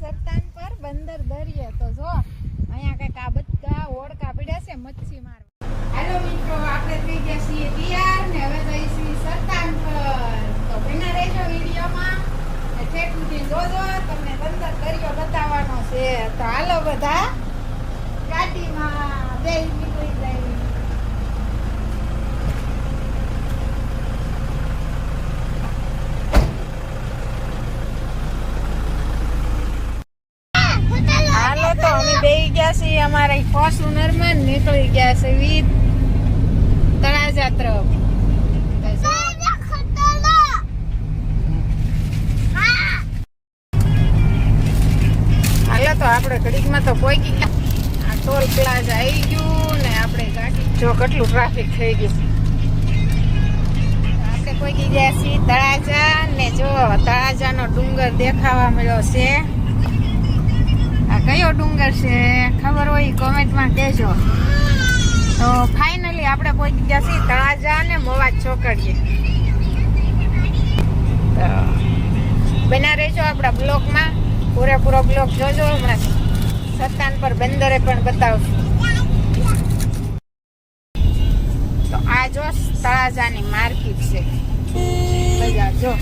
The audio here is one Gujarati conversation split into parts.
સરતાન પર બંદર દરિયે. તો જો અહીંયા કઈક આ બધા ઓળકા પડ્યા છે મચ્છી મારવા. હાલો મિત્રો, આપણે થઈ ગયા છીએ તૈયાર ને હવે જઈશું સરતાન પર. તો બના રહેજો વિડીયોમાં ને ઠેક સુધી જોજો, તમને બંદર દરિયો બતાવવાનો છે. તો હાલો બધા ગાડીમાં બે નીકળી જાય. બેહી ગયા છીએ અમારા ફોર્ચ્યુનર માં, નીકળી ગયા છે વિદ તળાજા તરફ. હાલો તો આપણે ઘડીકમાં તો પહોંચી ગયા. આ ટોલ પ્લાઝા આવી ગયું ને આપણે ગાડી જો કેટલું ટ્રાફિક થઈ ગયું. આપણે પહોંચી ગયા છીએ તળાજા ને જો તળાજાનો ડુંગર દેખાવા મળ્યો છે. આ કયો ડુંગર છે ખબર હોય કોમેન્ટમાં કહેજો. તો ફાઇનલી આપણે પહોંચી ગયા છીએ તળાજા ને મોવા ચોકડીએ. તો બના રહેજો આપણા બ્લોકમાં, પૂરેપૂરો બ્લોક જોજો. હમણાં સરતાન પર બંદરે પણ બતાવશું. તો આ જો તળાજાની માર્કેટ છે, બજાર જો.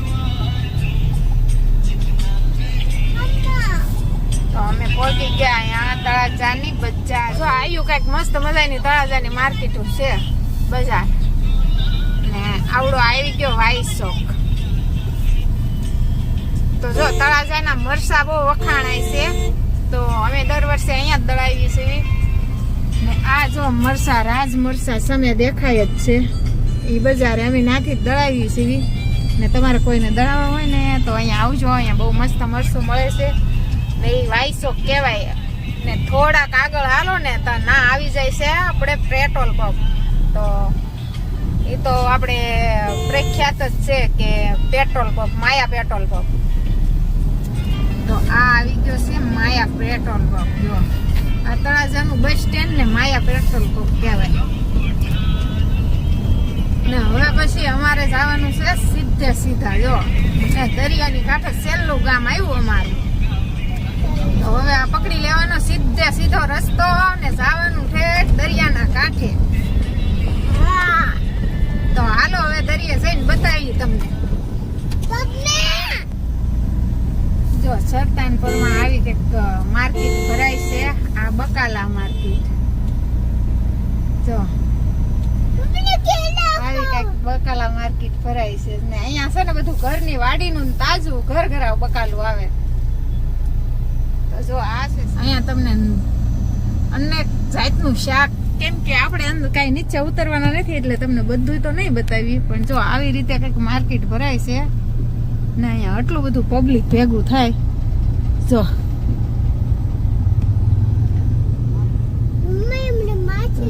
તો અમે પહોંચી ગયા અહીંયા તળાજાની બજાર. જો આવ્યું કઈક મસ્ત મજાની તળાજાની માર્કેટ છે બજાર ને આવડો આવી ગયો વાઈસ ચોક. તો જો તળાજાના મરસા બહુ વખાણાય છે, તો અમે દર વર્ષે અહીંયા જ દળાવીએ છીએ. ને આ જો મરસા રાજ મરસા સામે દેખાય જ છે, એ બજારે અમે નાથી જ દળાવીએ છીએ. ને તમારે કોઈને દળાવવા હોય ને તો અહીંયા આવજો, અહીંયા બહુ મસ્ત મરસું મળે છે. ને એ વાઈસો કહેવાય. ને થોડાક આગળ હાલો ને તો ના આવી જાય છે આપણે પેટ્રોલ પંપ. તો એ તો આપણે પ્રખ્યાત જ છે કે પેટ્રોલ પંપ, માયા પેટ્રોલ પંપ. તો આ આવી ગયો છે માયા પેટ્રોલ પંપ. જો આ તળાજાનું બસ સ્ટેન્ડ ને માયા પેટ્રોલ પંપ કહેવાય. ને હવે પછી અમારે જવાનું છે સીધે સીધા. જો દરિયાની કાંઠે છેલ્લું ગામ આવ્યું અમારું. તો હવે આ પકડી લેવાનો સીધે સીધો રસ્તો ને જવાનું ઠેઠ દરિયાના કાંઠે. તો હાલો હવે દરિયે જઈને બતાવી તમને. જો સરતાનપુરમાં આવી કંઈક માર્કેટ ભરાય છે, આ બકાલા માર્કેટ. જો આવી કંઈક બકાલા માર્કેટ ભરાય છે ને અહીંયા છે ને બધું ઘરની વાડીનું તાજું ઘર ઘરાવ બકાલું આવે. જો આ છે અહીંયા તમને અનેક જાતનું શાક, કેમ કે આપણે અંદર કઈ નીચે ઉતરવાના નથી એટલે તમને બધું તો નહીં બતાવી, પણ જો આવી રીતે કંઈક માર્કેટ ભરાય છે ને અહીંયા આટલું બધું પબ્લિક ભેગું થાય.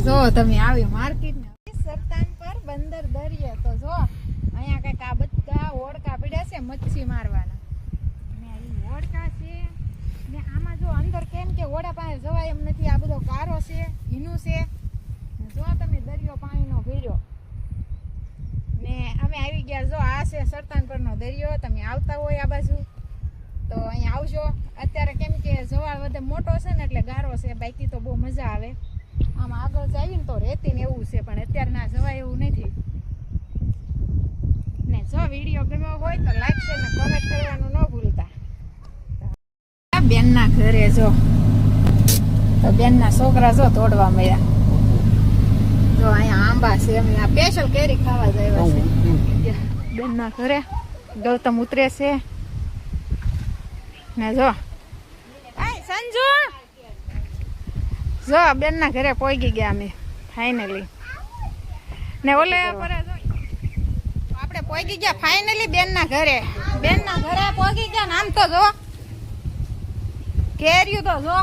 જો તમે આવી માર્કેટ ને સરતાન પર બંદર દરિયે. તો જો અહીંયા કંઈક આ બધા ઓળકા પડ્યા છે મચ્છી મારવાના ને ઓળકા છે. ને આમાં જો અંદર કેમ કે ઓડા પાસે જવાય એમ નથી, આ બધો ગારો છે, ભીનું છે. જો તમે દરિયો પાણીનો ભર્યો ને અમે આવી ગયા. જો આ છે સરતાન પરનો દરિયો. તમે આવતા હોય આ બાજુ તો અહીંયા આવજો. અત્યારે કેમ કે જવાળ વધે મોટો છે ને એટલે ગારો છે, બાકી તો બહુ મજા આવે. આમાં આગળ જઈએ ને તો રેતી ને એવું છે, પણ અત્યારે ના જવાય એવું નથી. ને જો વિડીયો ગમ્યો હોય તો લાઈક છે ને કોમેન્ટ કરવાનું ન ભૂલતા. બેન ના ઘરે જો તો બેન ના છોકરા જો તોડવા મળ્યા. જો અહીંયા આંબા છે, અમે આ સ્પેશિયલ કેરી ખાવા જાય છે. બેન ના ઘરે ગૌતમ ઉતરે છે ને જો સંજુ જો બેન ના ઘરે પહોંચી ગયા અમે ફાઇનલી. ને ઓલે આપણે પહોંચી ગયા ફાઇનલી બેન ના ઘરે. બેન ના ઘરે પહોંચી ગયા. નામ તો જો કેર્યું તો જો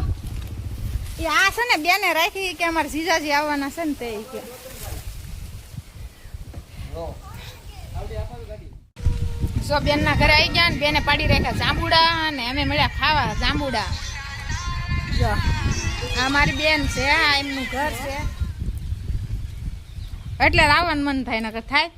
એ આ છે ને બેને રાખી કે અમારે જીજાજી આવવાના છે ને તે કે. જો બેન ના ઘરે આવી ગયા ને બેને પાડી રાખ્યા જાંબુડા ને અમે મળ્યા ખાવા જાંબુડા. જો આ મારી બેન છે, આ એમનું ઘર છે એટલે આવવાનું મન થાય નકર થાય.